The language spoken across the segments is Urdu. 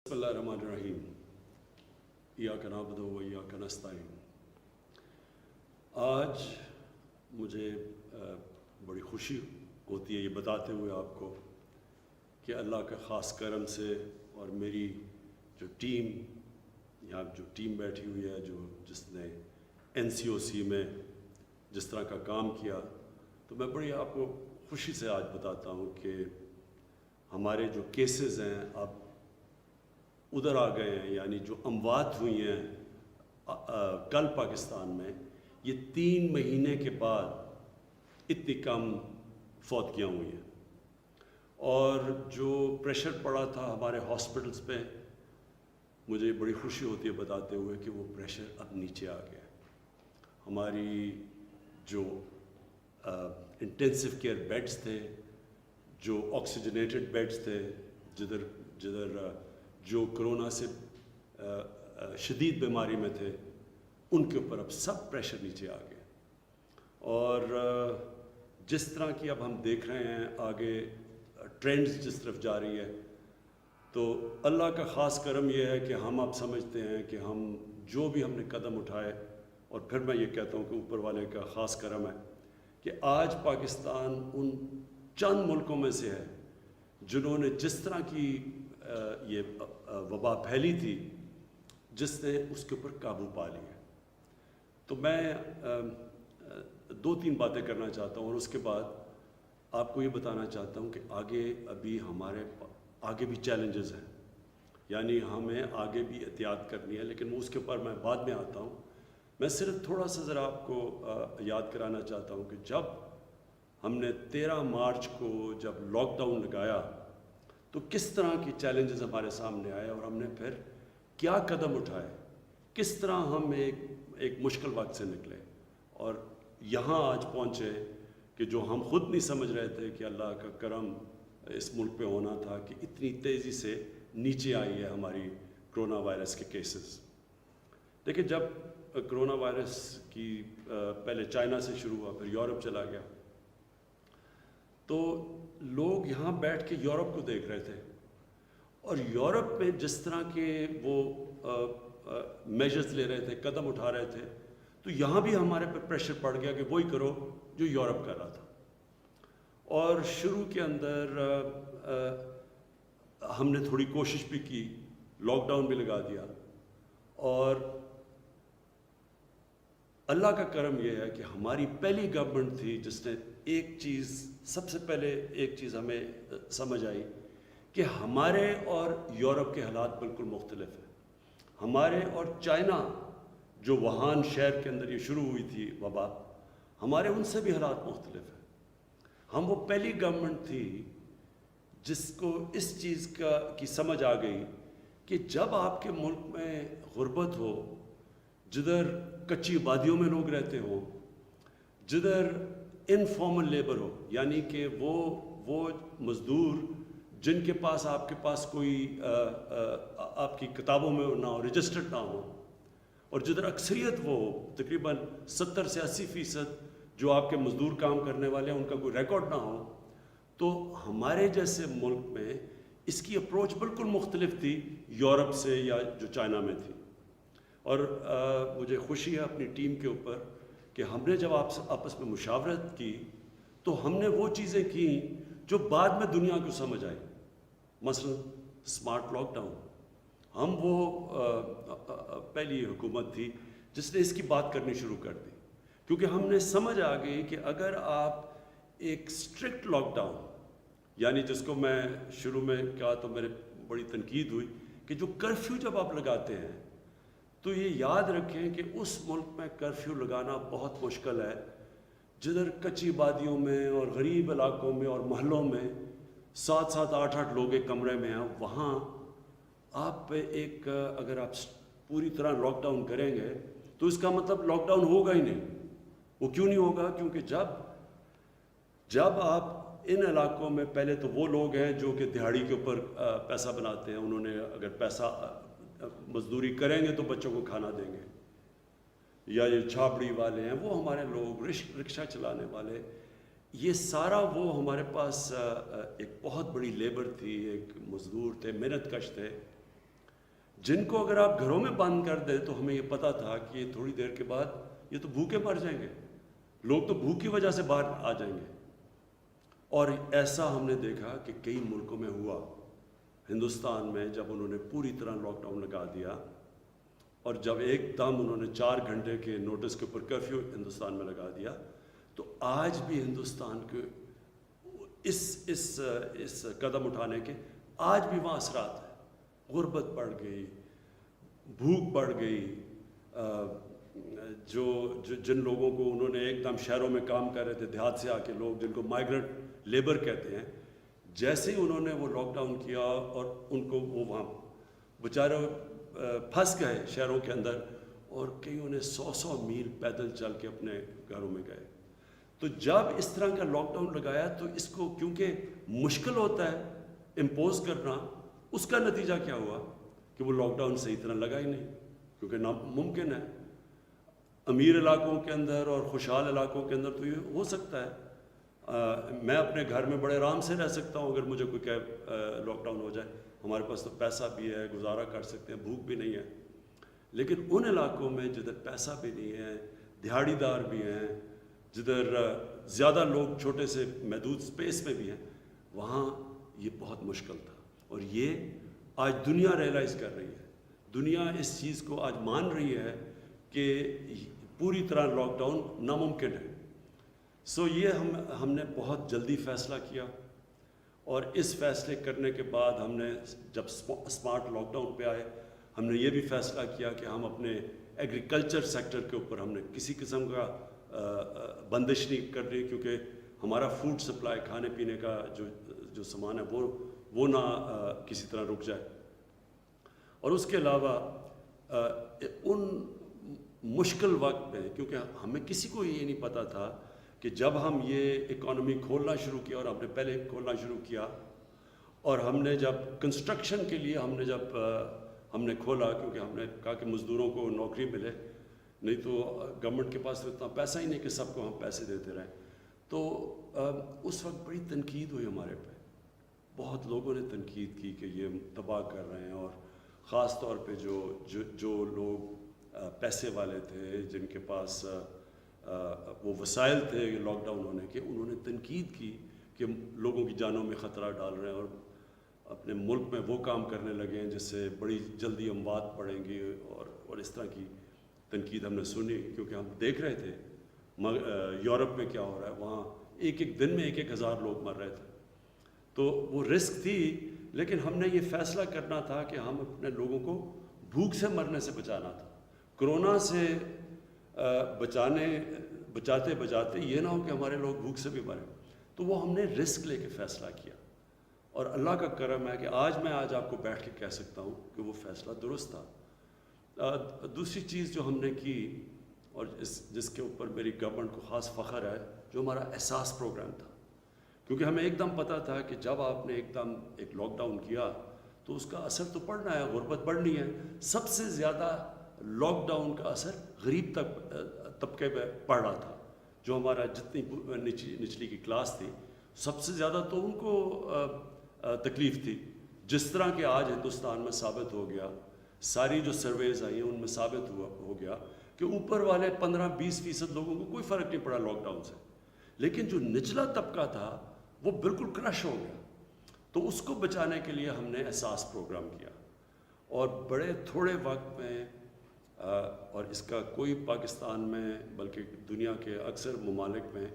بسم اللہ الرحمن الرحیم ایاک نعبد و ایاک نستعین۔ آج مجھے بڑی خوشی ہوتی ہے یہ بتاتے ہوئے آپ کو کہ اللہ کا خاص کرم سے اور میری جو ٹیم یہاں جو ٹیم بیٹھی ہوئی ہے جس نے NCOC میں جس طرح کا کام کیا، تو میں بڑی آپ کو خوشی سے آج بتاتا ہوں کہ ہمارے جو کیسز ہیں آپ ادھر آ گئے ہیں، یعنی جو اموات ہوئی ہیں کل پاکستان میں، یہ 3 مہینے کے بعد اتنی کم فوتگیاں ہوئی ہیں۔ اور جو پریشر پڑا تھا ہمارے ہاسپٹلس پہ، مجھے بڑی خوشی ہوتی ہے بتاتے ہوئے کہ وہ پریشر اب نیچے آ گیا۔ ہماری جو انٹینسو کیئر بیڈز تھے، جو آکسیجنیٹڈ بیڈز تھے، جدھر جو کرونا سے شدید بیماری میں تھے، ان کے اوپر اب سب پریشر نیچے آ گیا۔ اور جس طرح کی اب ہم دیکھ رہے ہیں آگے ٹرینڈز جس طرف جا رہی ہے، تو اللہ کا خاص کرم یہ ہے کہ ہم اب سمجھتے ہیں کہ ہم جو بھی ہم نے قدم اٹھائے، اور پھر میں یہ کہتا ہوں کہ اوپر والے کا خاص کرم ہے کہ آج پاکستان ان چند ملکوں میں سے ہے جنہوں نے جس طرح کی یہ وبا پھیلی تھی، جس نے اس کے اوپر قابو پا لیا۔ تو میں 2-3 باتیں کرنا چاہتا ہوں، اور اس کے بعد آپ کو یہ بتانا چاہتا ہوں کہ ابھی ہمارے آگے بھی چیلنجز ہیں، یعنی ہمیں آگے بھی احتیاط کرنی ہے، لیکن اس کے اوپر میں بعد میں آتا ہوں۔ میں صرف تھوڑا سا ذرا آپ کو یاد کرانا چاہتا ہوں کہ جب ہم نے 13 مارچ کو جب لاک ڈاؤن لگایا تو کس طرح کی چیلنجز ہمارے سامنے آئے، اور ہم نے پھر کیا قدم اٹھائے، کس طرح ہم ایک مشکل وقت سے نکلے اور یہاں آج پہنچے کہ جو ہم خود نہیں سمجھ رہے تھے کہ اللہ کا کرم اس ملک پہ ہونا تھا کہ اتنی تیزی سے نیچے آئی ہے ہماری کرونا وائرس کے کیسز۔ دیکھیں، جب کرونا وائرس کی پہلے چائنا سے شروع ہوا، پھر یورپ چلا گیا، تو لوگ یہاں بیٹھ کے یورپ کو دیکھ رہے تھے، اور یورپ میں جس طرح کے وہ میجرز لے رہے تھے، قدم اٹھا رہے تھے، تو یہاں بھی ہمارے پر پریشر پڑ گیا کہ وہی کرو جو یورپ کر رہا تھا۔ اور شروع کے اندر ہم نے تھوڑی کوشش بھی کی، لاک ڈاؤن بھی لگا دیا، اور اللہ کا کرم یہ ہے کہ ہماری پہلی گورنمنٹ تھی جس نے سب سے پہلے ایک چیز ہمیں سمجھ آئی کہ ہمارے اور یورپ کے حالات بالکل مختلف ہیں۔ ہمارے اور چائنا جو ووہان شہر کے اندر یہ شروع ہوئی تھی وبا، ہمارے ان سے بھی حالات مختلف ہیں۔ ہم وہ پہلی گورنمنٹ تھی جس کو اس چیز کی سمجھ آ گئی کہ جب آپ کے ملک میں غربت ہو، جدھر کچی آبادیوں میں لوگ رہتے ہوں، جدھر انفارمل لیبر ہو، یعنی کہ وہ مزدور جن کے پاس آپ کے پاس کوئی آپ کی کتابوں میں نہ ہو، رجسٹرڈ نہ ہو، اور جدھر اکثریت وہ تقریباً 70 سے 80% جو آپ کے مزدور کام کرنے والے ہیں ان کا کوئی ریکارڈ نہ ہو، تو ہمارے جیسے ملک میں اس کی اپروچ بالکل مختلف تھی یورپ سے یا جو چائنا میں تھی۔ اور مجھے خوشی ہے اپنی ٹیم کے اوپر کہ ہم نے جب آپس میں مشاورت کی تو ہم نے وہ چیزیں کی جو بعد میں دنیا کو سمجھ آئی، مثلا اسمارٹ لاک ڈاؤن۔ ہم وہ پہلی حکومت تھی جس نے اس کی بات کرنی شروع کر دی، کیونکہ ہم نے سمجھ آ گئی کہ اگر آپ ایک اسٹرکٹ لاک ڈاؤن، یعنی جس کو میں شروع میں کہا تو میرے بڑی تنقید ہوئی کہ جو کرفیو جب آپ لگاتے ہیں تو یہ یاد رکھیں کہ اس ملک میں کرفیو لگانا بہت مشکل ہے جدھر کچی آبادیوں میں اور غریب علاقوں میں اور محلوں میں 7-7 8-8 لوگ ایک کمرے میں ہیں۔ وہاں آپ پہ اگر آپ پوری طرح لاک ڈاؤن کریں گے تو اس کا مطلب لاک ڈاؤن ہوگا ہی نہیں۔ وہ کیوں نہیں ہوگا؟ کیونکہ جب آپ ان علاقوں میں، پہلے تو وہ لوگ ہیں جو کہ دہاڑی کے اوپر پیسہ بناتے ہیں، انہوں نے اگر پیسہ مزدوری کریں گے تو بچوں کو کھانا دیں گے، یا یہ چھاپڑی والے ہیں، وہ ہمارے لوگ، رکشہ چلانے والے، یہ سارا وہ ہمارے پاس ایک بہت بڑی لیبر تھی، ایک مزدور تھے، محنت کش تھے، جن کو اگر آپ گھروں میں بند کر دیں تو ہمیں یہ پتہ تھا کہ یہ تھوڑی دیر کے بعد یہ تو بھوکے مر جائیں گے، لوگ تو بھوک کی وجہ سے باہر آ جائیں گے. اور ایسا ہم نے دیکھا کہ کئی ملکوں میں ہوا. ہندوستان میں جب انہوں نے پوری طرح لاک ڈاؤن لگا دیا اور جب ایک دم انہوں نے 4 گھنٹے کے نوٹس کے اوپر کرفیو ہندوستان میں لگا دیا، تو آج بھی ہندوستان کے اس قدم اٹھانے کے آج بھی وہاں اثرات ہیں. غربت بڑھ گئی، بھوک بڑھ گئی. جن لوگوں کو انہوں نے ایک دم شہروں میں کام کر رہے تھے، دیہات سے آ کے لوگ جن کو مائیگرنٹ لیبر کہتے ہیں، جیسے ہی انہوں نے وہ لاک ڈاؤن کیا اور ان کو وہ وہاں بیچارے پھنس گئے شہروں کے اندر، اور کئیوں نے 100 میل پیدل چل کے اپنے گھروں میں گئے. تو جب اس طرح کا لاک ڈاؤن لگایا تو اس کو کیونکہ مشکل ہوتا ہے امپوز کرنا، اس کا نتیجہ کیا ہوا کہ وہ لاک ڈاؤن صحیح طرح لگا ہی نہیں، کیونکہ ناممکن ہے. امیر علاقوں کے اندر اور خوشحال علاقوں کے اندر تو یہ ہو سکتا ہے. میں اپنے گھر میں بڑے آرام سے رہ سکتا ہوں اگر مجھے کوئی لاک ڈاؤن ہو جائے، ہمارے پاس تو پیسہ بھی ہے، گزارا کر سکتے ہیں، بھوک بھی نہیں ہے. لیکن ان علاقوں میں جدھر پیسہ بھی نہیں ہے، دہاڑی دار بھی ہیں، جدھر زیادہ لوگ چھوٹے سے محدود سپیس میں بھی ہیں، وہاں یہ بہت مشکل تھا. اور یہ آج دنیا ریئلائز کر رہی ہے، دنیا اس چیز کو آج مان رہی ہے کہ پوری طرح لاک ڈاؤن ناممکن ہے. سو یہ ہم نے بہت جلدی فیصلہ کیا، اور اس فیصلے کرنے کے بعد ہم نے جب اسمارٹ لاک ڈاؤن پہ آئے، ہم نے یہ بھی فیصلہ کیا کہ ہم اپنے ایگریکلچر سیکٹر کے اوپر ہم نے کسی قسم کا بندش نہیں کر رہی، کیونکہ ہمارا فوڈ سپلائی، کھانے پینے کا جو سامان ہے وہ نہ کسی طرح رک جائے. اور اس کے علاوہ ان مشکل وقت میں، کیونکہ ہمیں کسی کو یہ نہیں پتہ تھا کہ جب ہم یہ اکانومی کھولنا شروع کیا، اور ہم نے پہلے کھولنا شروع کیا، اور ہم نے جب کنسٹرکشن کے لیے ہم نے کھولا، کیونکہ ہم نے کہا کہ مزدوروں کو نوکری ملے، نہیں تو گورنمنٹ کے پاس اتنا پیسہ ہی نہیں کہ سب کو ہم پیسے دیتے رہیں. تو اس وقت بڑی تنقید ہوئی ہمارے پہ، بہت لوگوں نے تنقید کی کہ یہ تباہ کر رہے ہیں. اور خاص طور پہ جو لوگ پیسے والے تھے، جن کے پاس وہ وسائل تھے لاک ڈاؤن ہونے کے، انہوں نے تنقید کی کہ لوگوں کی جانوں میں خطرہ ڈال رہے ہیں، اور اپنے ملک میں وہ کام کرنے لگے ہیں جس سے بڑی جلدی اموات پڑیں گی. اور اس طرح کی تنقید ہم نے سنی، کیونکہ ہم دیکھ رہے تھے یورپ میں کیا ہو رہا ہے. وہاں ایک دن میں 1,000 لوگ مر رہے تھے. تو وہ رسک تھی، لیکن ہم نے یہ فیصلہ کرنا تھا کہ ہم اپنے لوگوں کو بھوک سے مرنے سے بچانا تھا. کرونا سے بچاتے یہ نہ ہو کہ ہمارے لوگ بھوک سے بھی مریں. تو وہ ہم نے رسک لے کے فیصلہ کیا، اور اللہ کا کرم ہے کہ میں آج آپ کو بیٹھ کے کہہ سکتا ہوں کہ وہ فیصلہ درست تھا. دوسری چیز جو ہم نے کی، اور جس کے اوپر میری گورنمنٹ کو خاص فخر ہے، جو ہمارا احساس پروگرام تھا. کیونکہ ہمیں ایک دم پتہ تھا کہ جب آپ نے ایک دم ایک لاک ڈاؤن کیا تو اس کا اثر تو پڑنا ہے، غربت بڑھنی ہے. سب سے زیادہ لاک ڈاؤن کا اثر غریب طبقے پہ پڑ رہا تھا. جو ہمارا جتنی نچلی کی کلاس تھی، سب سے زیادہ تو ان کو تکلیف تھی. جس طرح کہ آج ہندوستان میں ثابت ہو گیا، ساری جو سرویز آئی ہیں ان میں ثابت ہو گیا کہ اوپر والے 15-20% لوگوں کو کوئی فرق نہیں پڑا لاک ڈاؤن سے، لیکن جو نچلا طبقہ تھا وہ بالکل کرش ہو گیا. تو اس کو بچانے کے لیے ہم نے احساس پروگرام کیا، اور بڑے تھوڑے وقت میں، اور اس کا کوئی پاکستان میں بلکہ دنیا کے اکثر ممالک میں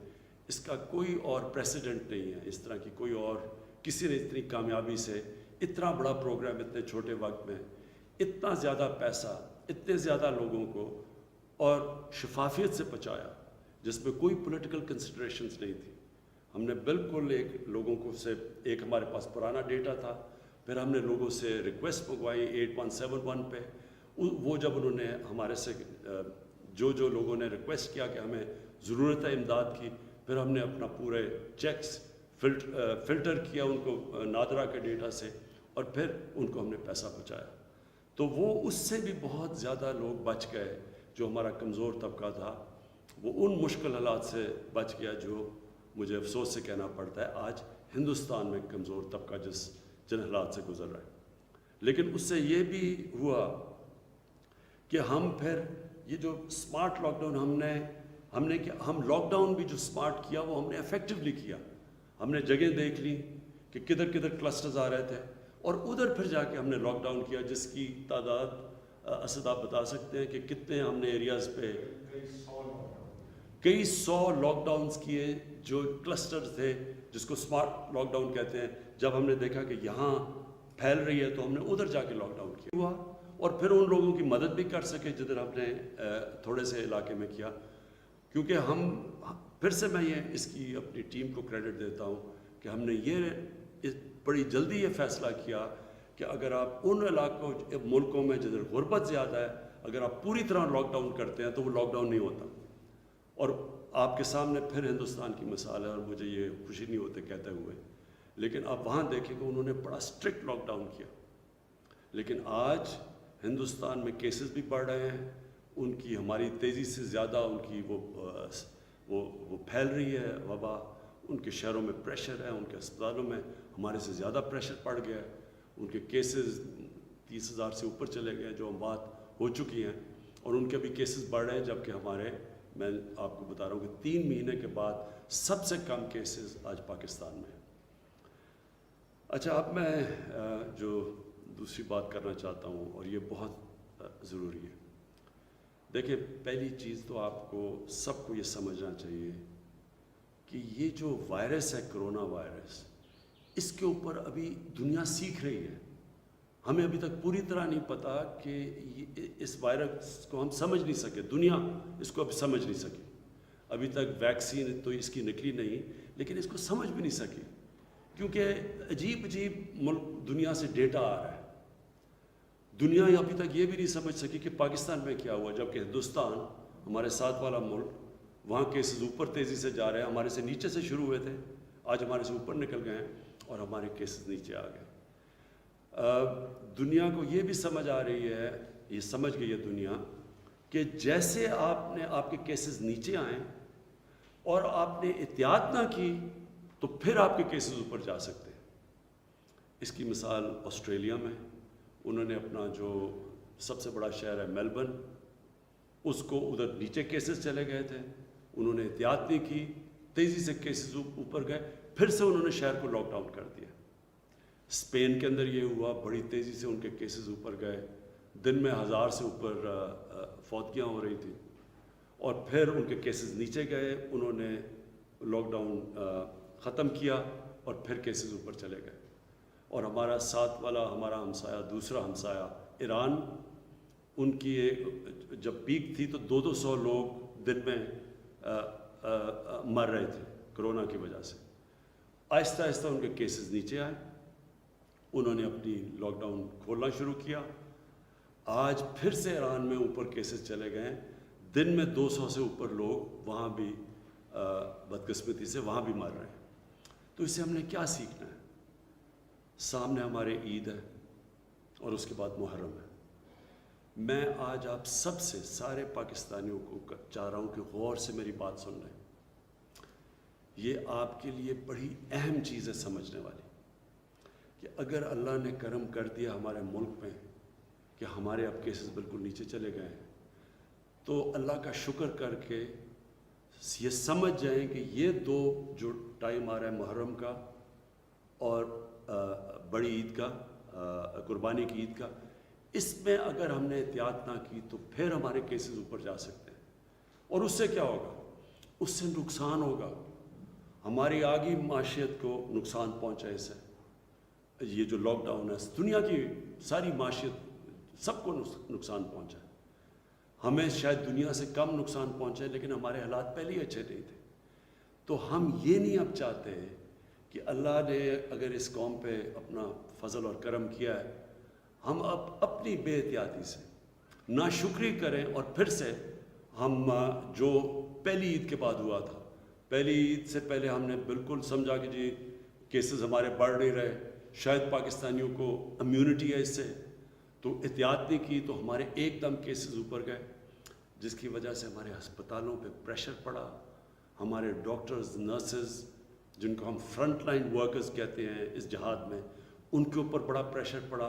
اس کا کوئی اور پریسیڈنٹ نہیں ہے. اس طرح کی کوئی اور کسی نے اتنی کامیابی سے اتنا بڑا پروگرام اتنے چھوٹے وقت میں، اتنا زیادہ پیسہ اتنے زیادہ لوگوں کو اور شفافیت سے بچایا، جس میں کوئی پولیٹیکل کنسیڈریشنز نہیں تھی. ہم نے بالکل لوگوں کو سے ایک ہمارے پاس پرانا ڈیٹا تھا، پھر ہم نے لوگوں سے ریکویسٹ منگوائی 8171 پہ. وہ جب انہوں نے ہمارے سے جو لوگوں نے ریکویسٹ کیا کہ ہمیں ضرورت ہے امداد کی، پھر ہم نے اپنا پورے چیکس فلٹر کیا ان کو نادرا کے ڈیٹا سے، اور پھر ان کو ہم نے پیسہ پہنچایا. تو وہ اس سے بھی بہت زیادہ لوگ بچ گئے. جو ہمارا کمزور طبقہ تھا وہ ان مشکل حالات سے بچ گیا، جو مجھے افسوس سے کہنا پڑتا ہے آج ہندوستان میں کمزور طبقہ جن حالات سے گزر رہا ہے. لیکن اس سے یہ بھی ہوا کہ ہم پھر یہ جو اسمارٹ لاک ڈاؤن ہم لاک ڈاؤن بھی جو اسمارٹ کیا وہ ہم نے افیکٹولی کیا. ہم نے جگہیں دیکھ لی کہ کدھر کدھر کلسٹرز آ رہے تھے اور ادھر پھر جا کے ہم نے لاک ڈاؤن کیا, جس کی تعداد اسد آپ بتا سکتے ہیں کہ کتنے ہم نے ایریاز پہ کئی سو لاک ڈاؤنز کیے جو کلسٹرز تھے, جس کو اسمارٹ لاک ڈاؤن کہتے ہیں. جب ہم نے دیکھا کہ یہاں پھیل رہی ہے تو ہم نے ادھر جا کے لاک ڈاؤن کیا ہوا, اور پھر ان لوگوں کی مدد بھی کر سکے جدھر ہم نے تھوڑے سے علاقے میں کیا. کیونکہ پھر سے میں اس کی اپنی ٹیم کو کریڈٹ دیتا ہوں کہ ہم نے یہ بڑی جلدی یہ فیصلہ کیا کہ اگر آپ ان علاقوں ملکوں میں جدھر غربت زیادہ ہے اگر آپ پوری طرح لاک ڈاؤن کرتے ہیں تو وہ لاک ڈاؤن نہیں ہوتا. اور آپ کے سامنے پھر ہندوستان کی مثال ہے, اور مجھے یہ خوشی نہیں ہوتے کہتے ہوئے, لیکن آپ وہاں دیکھیں کہ انہوں نے بڑا اسٹرکٹ لاک ڈاؤن کیا. لیکن آج ہندوستان میں کیسز بھی بڑھ رہے ہیں, ان کی ہماری تیزی سے زیادہ ان کی وہ پھیل رہی ہے وبا. ان کے شہروں میں پریشر ہے, ان کے اسپتالوں میں ہمارے سے زیادہ پریشر پڑ گیا ہے. ان کے کیسز 30,000 سے اوپر چلے گئے, جو اموات ہو چکی ہیں, اور ان کے بھی کیسز بڑھ رہے ہیں, جبکہ میں آپ کو بتا رہا ہوں کہ 3 مہینے کے بعد سب سے کم کیسز آج پاکستان میں ہیں. اچھا, اب میں جو دوسری بات کرنا چاہتا ہوں, اور یہ بہت ضروری ہے. دیکھیں, پہلی چیز تو آپ کو سب کو یہ سمجھنا چاہیے کہ یہ جو وائرس ہے کرونا وائرس, اس کے اوپر ابھی دنیا سیکھ رہی ہے. ہمیں ابھی تک پوری طرح نہیں پتا کہ اس وائرس کو ہم سمجھ نہیں سکے, دنیا اس کو اب سمجھ نہیں سکی. ابھی تک ویکسین تو اس کی نکلی نہیں, لیکن اس کو سمجھ بھی نہیں سکی, کیونکہ عجیب ملک دنیا سے ڈیٹا آ رہا ہے. دنیا ابھی تک یہ بھی نہیں سمجھ سکی کہ پاکستان میں کیا ہوا, جبکہ ہندوستان ہمارے ساتھ والا ملک, وہاں کیسز اوپر تیزی سے جا رہے ہیں. ہمارے سے نیچے سے شروع ہوئے تھے, آج ہمارے سے اوپر نکل گئے ہیں, اور ہمارے کیسز نیچے آ گئے. دنیا کو یہ بھی سمجھ آ رہی ہے, یہ سمجھ گئی ہے دنیا, کہ جیسے آپ کے کیسز نیچے آئیں اور آپ نے احتیاط نہ کی تو پھر آپ کے کیسز اوپر جا سکتے ہیں. اس کی مثال آسٹریلیا میں, انہوں نے اپنا جو سب سے بڑا شہر ہے میلبرن, اس کو ادھر نیچے کیسز چلے گئے تھے, انہوں نے احتیاط نہیں کی, تیزی سے کیسز اوپر گئے, پھر سے انہوں نے شہر کو لاک ڈاؤن کر دیا. اسپین کے اندر یہ ہوا, بڑی تیزی سے ان کے کیسز اوپر گئے, دن میں 1000 سے اوپر فوتگیاں ہو رہی تھیں, اور پھر ان کے کیسز نیچے گئے, انہوں نے لاک ڈاؤن ختم کیا, اور پھر کیسز اوپر چلے گئے. اور ہمارا ساتھ والا ہمارا ہمسایہ, دوسرا ہمسایہ ایران, ان کی جب پیک تھی تو 200 لوگ دن میں مر رہے تھے کرونا کی وجہ سے. آہستہ آہستہ ان کے کیسز نیچے آئے, انہوں نے اپنی لاک ڈاؤن کھولنا شروع کیا. آج پھر سے ایران میں اوپر کیسز چلے گئے, دن میں 200 سے اوپر لوگ وہاں بھی بدقسمتی سے وہاں بھی مر رہے ہیں. تو اس سے ہم نے کیا سیکھنا ہے؟ سامنے ہمارے عید ہے, اور اس کے بعد محرم ہے. میں آج آپ سب سے, سارے پاکستانیوں کو چاہ رہا ہوں کہ غور سے میری بات سن لیں. یہ آپ کے لیے بڑی اہم چیز ہے سمجھنے والی, کہ اگر اللہ نے کرم کر دیا ہمارے ملک میں کہ ہمارے اب کیسز بالکل نیچے چلے گئے ہیں, تو اللہ کا شکر کر کے یہ سمجھ جائیں کہ یہ دو جو ٹائم آ رہا ہے محرم کا اور بڑی عید کا, قربانی کی عید کا, اس میں اگر ہم نے احتیاط نہ کی تو پھر ہمارے کیسز اوپر جا سکتے ہیں. اور اس سے کیا ہوگا؟ اس سے نقصان ہوگا, ہماری آگی معاشیت کو نقصان پہنچا ہے. اس سے یہ جو لاک ڈاؤن ہے, دنیا کی ساری معاشیت سب کو نقصان پہنچا ہے. ہمیں شاید دنیا سے کم نقصان پہنچا ہے, لیکن ہمارے حالات پہلے ہی اچھے نہیں تھے. تو ہم یہ نہیں اب چاہتے کہ اللہ نے اگر اس قوم پہ اپنا فضل اور کرم کیا ہے, ہم اب اپنی بے احتیاطی سے ناشکری کریں, اور پھر سے ہم جو پہلی عید کے بعد ہوا تھا, پہلی عید سے پہلے ہم نے بالکل سمجھا کہ جی کیسز ہمارے بڑھ نہیں رہے, شاید پاکستانیوں کو امیونٹی ہے اس سے, تو احتیاط نہیں کی تو ہمارے ایک دم کیسز اوپر گئے, جس کی وجہ سے ہمارے ہسپتالوں پہ پریشر پڑا. ہمارے ڈاکٹرز, نرسز, جن کو ہم فرنٹ لائن ورکرز کہتے ہیں اس جہاد میں, ان کے اوپر بڑا پریشر پڑا.